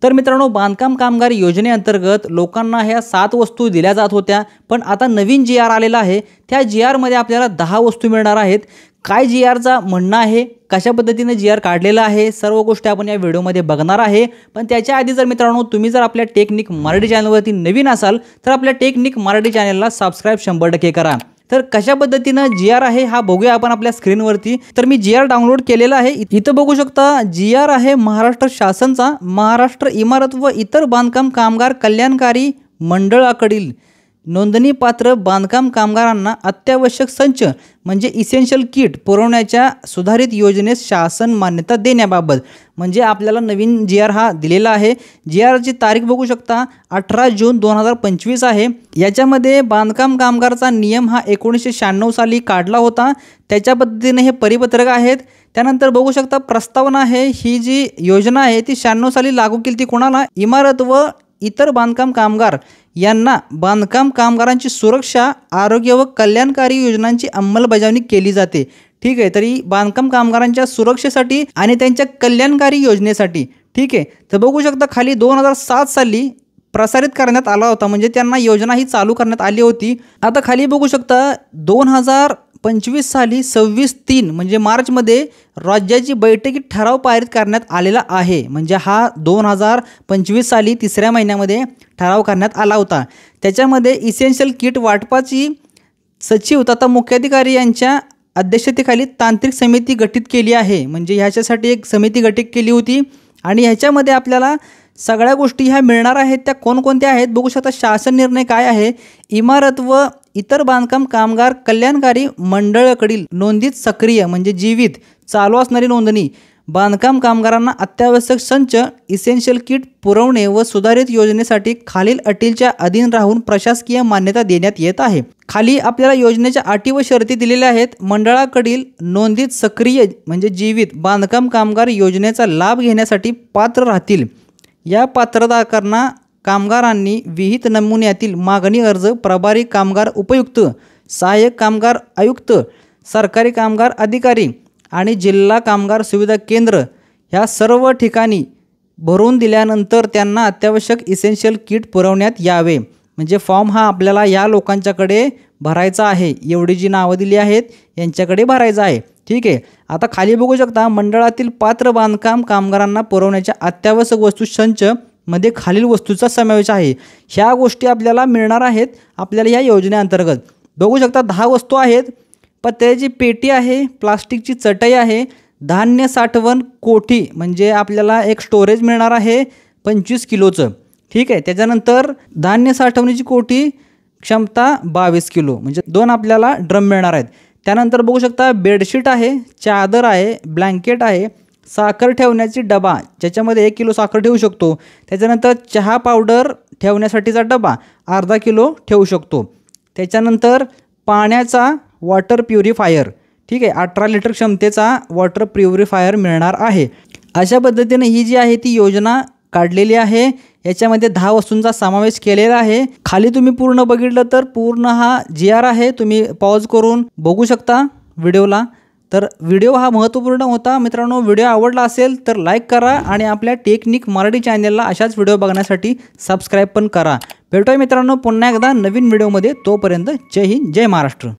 तर मित्रांनो, बांधकाम कामगार योजनेअंतर्गत लोकांना ह्या 7 वस्तू दिल्या जात होत्या, पण आता नवीन जी-आर आलेला आहे। त्या जी-आरमध्ये आपल्याला 10 वस्तू मिळणार आहेत। काय जी-आरचा म्हणणं आहे, कशा पद्धतीने जी-आर काढलेला आहे, सर्व गोष्टी आपण या व्हिडिओमध्ये बघणार आहे। पण त्याच्या आधी जर मित्रांनो तुम्ही जर आपल्या टेक्निक मराठी चॅनलवरती नवीन असाल तर आपल्या टेक्निक मराठी चॅनलला सबस्क्राइब 100% करा। तर कशा पद्धतीने जी-आर आहे हा बघूया आपण आपल्या स्क्रीनवरती। तर मी जी-आर डाउनलोड केलेला आहे। इथं बघू शकता जी-आर आहे महाराष्ट्र शासनचा, महाराष्ट्र इमारत व इतर बांधकाम कामगार कल्याणकारी मंडळाकडील नोंदणीपात्र बांधकाम कामगारांना अत्यावश्यक संच म्हणजे इसेन्शियल किट पुरवण्याच्या सुधारित योजनेस शासन मान्यता देण्याबाबत, म्हणजे आपल्याला नवीन जी-आर हा दिलेला आहे। जी-आरची तारीख बघू शकता 18 जून 2025 आहे। याच्यामध्ये बांधकाम कामगारचा नियम हा 1996 साली काढला होता, त्याच्या पद्धतीने हे परिपत्रक आहेत। त्यानंतर बघू शकता प्रस्तावना आहे, ही जी योजना आहे ती 96 साली लागू केली ती कोणाला, इमारत व इतर बांधकाम कामगार यांना बांधकाम कामगारांची सुरक्षा, आरोग्य व कल्याणकारी योजनांची अंमलबजावणी केली जाते। ठीक आहे, तरी बांधकाम कामगारांच्या सुरक्षेसाठी आणि त्यांच्या कल्याणकारी योजनेसाठी। ठीक आहे, तर बघू शकता खाली 2007 साली प्रसारित करण्यात आला होता, म्हणजे त्यांना योजना ही चालू करण्यात आली होती। आता खाली बघू शकता 2025 साली 26/3 म्हणजे मार्चमध्ये राज्याची बैठकीत ठराव पारित करण्यात आलेला आहे, म्हणजे हा 2025 साली 3ऱ्या महिन्यामध्ये ठराव करण्यात आला होता। त्याच्यामध्ये इसेन्शियल किट वाटपाची सचिव तथा मुख्याधिकारी यांच्या अध्यक्षतेखाली तांत्रिक समिती गठीत केली आहे, म्हणजे ह्याच्यासाठी एक समिती गठीत केली होती। आणि ह्याच्यामध्ये आपल्याला सगळ्या गोष्टी ह्या मिळणार आहेत, त्या कोणकोणत्या आहेत बघू शकता। शासन निर्णय काय आहे, इमारत व इतर बांधकाम कामगार कल्याणकारी मंडळाकडील नोंदीत सक्रिय म्हणजे जीवित चालू असणारी नोंदणी बांधकाम कामगारांना अत्यावश्यक संच इसेन्शियल किट पुरवणे व सुधारित योजनेसाठी खालील अटींच्या अधीन राहून प्रशासकीय मान्यता देण्यात येत आहे। खाली आपल्याला योजनेच्या अटी व शर्ती दिलेल्या आहेत। मंडळाकडील नोंदीत सक्रिय म्हणजे जीवित बांधकाम कामगार योजनेचा लाभ घेण्यासाठी पात्र राहतील। या पात्रधारकांना कामगारांनी विहित नमुन्यातील मागणी अर्ज प्रभारी कामगार उपायुक्त, सहाय्यक कामगार आयुक्त, सरकारी कामगार अधिकारी आणि जिल्हा कामगार सुविधा केंद्र ह्या सर्व ठिकाणी भरून दिल्यानंतर त्यांना अत्यावश्यक इसेन्शियल किट पुरवण्यात यावे। म्हणजे फॉर्म हा आपल्याला या लोकांच्याकडे भरायचा आहे, एवढी जी नावं दिली आहेत यांच्याकडे भरायचा आहे। ठीक आहे, आता खाली बघू शकता मंडळातील पात्र बांधकाम कामगारांना पुरवण्याच्या अत्यावश्यक वस्तू संच मध्ये खालील वस्तूचा समावेश आहे। ह्या गोष्टी आपल्याला मिळणार आहेत आपल्याला या योजनेअंतर्गत। बघू शकता 10 वस्तू आहेत। पत्र्याची पेटी आहे, प्लास्टिकची चटई आहे, धान्य साठवण कोठी म्हणजे आपल्याला एक स्टोरेज मिळणार आहे 25 किलोचं। ठीक आहे, त्याच्यानंतर धान्य साठवणीची कोठी क्षमता 22 किलो म्हणजे 2 आपल्याला ड्रम मिळणार आहेत। त्यानंतर बघू शकता बेडशीट आहे, चादर आहे, ब्लँकेट आहे, साखर ठेवण्याची डबा ज्याच्यामध्ये 1 किलो साखर ठेवू शकतो। त्याच्यानंतर चहा पावडर ठेवण्यासाठीचा डबा अर्धा किलो ठेवू शकतो। त्याच्यानंतर पाण्याचा वॉटर प्युरिफायर, ठीक आहे, 18 लिटर क्षमतेचा वॉटर प्युरिफायर मिळणार आहे। अशा पद्धतीने ही जी आहे ती योजना काढलेली आहे। याच्यामध्ये 10 वस्तूंचा समावेश केलेला आहे। खाली तुम्ही पूर्ण बघितलं तर पूर्ण हा जी-आर आहे, तुम्ही पॉज करून बघू शकता व्हिडिओला। तर व्हिडिओ हा महत्त्वपूर्ण होता मित्रांनो। व्हिडिओ आवडला असेल तर लाईक करा आणि आपल्या टेक्निक मराठी चॅनलला अशाच व्हिडिओ बघण्यासाठी सबस्क्राईब पण करा। भेटूया मित्रांनो पुन्हा एकदा नवीन व्हिडिओमध्ये, तोपर्यंत जय हिंद, जय महाराष्ट्र।